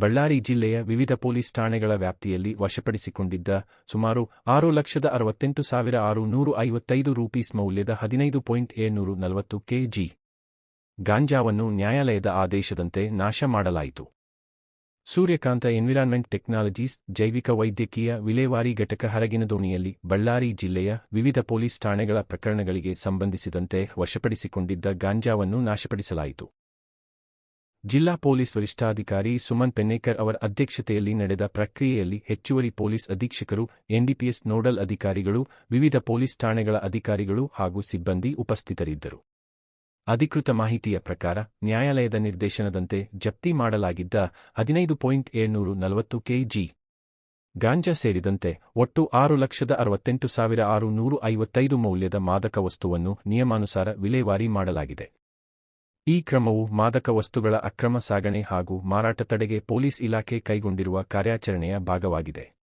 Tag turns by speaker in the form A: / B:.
A: ಬಳ್ಳಾರಿ ಜಿಲ್ಲೆಯ ವಿವಿಧ ಪೊಲೀಸ್ ಠಾಣೆಗಳ ವ್ಯಾಪ್ತಿಯಲ್ಲಿ ವಶಪಡಿಸಿಕೊಂಡಿದ್ದ ಸುಮಾರು 6,68,655 ರೂಪೀಸ್ ಮೌಲ್ಯದ 15.740 ಕೆಜಿ ಗಾಂಜಾವನ್ನು ನ್ಯಾಯಾಲಯದ ಆದೇಶದಂತೆ ನಾಶ ಮಾಡಲಾಯಿತು. ಸೂರ್ಯಕಾಂತ ಎನ್ವಿರಾನ್ಮೆಂಟ್ ಟೆಕ್ನಾಲಜೀಸ್ ಜೈವಿಕ ವೈದ್ಯಕೀಯ ವಿಲೇವಾರಿ ಘಟಕ ಹರಗಿನದೋಣಿಯಲ್ಲಿ ಬಳ್ಳಾರಿ ಜಿಲ್ಲೆಯ ವಿವಿಧ ಪೊಲೀಸ್ ಠಾಣೆಗಳ ಪ್ರಕರಣಗಳಿಗೆ ಸಂಬಂಧಿಸಿದಂತೆ ವಶಪಡಿಸಿಕೊಂಡಿದ್ದ ಗಾಂಜಾವನ್ನು ನಾಶಪಡಿಸಲಾಯಿತು. ಜಿಲ್ಲಾ ಪೊಲೀಸ್ ವರಿಷ್ಠಾಧಿಕಾರಿ ಸುಮನ್ ಪೆನ್ನೇಕರ್ ಅವರ ಅಧ್ಯಕ್ಷತೆಯಲ್ಲಿ ನಡೆದ ಪ್ರಕ್ರಿಯೆಯಲ್ಲಿ ಹೆಚ್ಚುವರಿ ಪೊಲೀಸ್ ಅಧೀಕ್ಷಕರು, ಎನ್ಡಿಪಿಎಸ್ ನೋಡಲ್ ಅಧಿಕಾರಿಗಳು, ವಿವಿಧ ಪೊಲೀಸ್ ಠಾಣೆಗಳ ಅಧಿಕಾರಿಗಳು ಹಾಗೂ ಸಿಬ್ಬಂದಿ ಉಪಸ್ಥಿತರಿದ್ದರು. ಅಧಿಕೃತ ಮಾಹಿತಿಯ ಪ್ರಕಾರ ನ್ಯಾಯಾಲಯದ ನಿರ್ದೇಶನದಂತೆ ಜಪ್ತಿ ಮಾಡಲಾಗಿದ್ದ 15.740 ಕೆಜಿ ಗಾಂಜಾ ಸೇರಿದಂತೆ ಒಟ್ಟು 6,68,655 ಮೌಲ್ಯದ ಮಾದಕ ವಸ್ತುವನ್ನು ನಿಯಮಾನುಸಾರ ವಿಲೇವಾರಿ ಮಾಡಲಾಗಿದೆ. ಈ ಕ್ರಮವು ಮಾದಕ ವಸ್ತುಗಳ ಅಕ್ರಮ ಸಾಗಣೆ ಹಾಗೂ ಮಾರಾಟ ತಡೆಗೆ ಪೊಲೀಸ್ ಇಲಾಖೆ ಕೈಗೊಂಡಿರುವ ಕಾರ್ಯಾಚರಣೆಯ ಭಾಗವಾಗಿದೆ.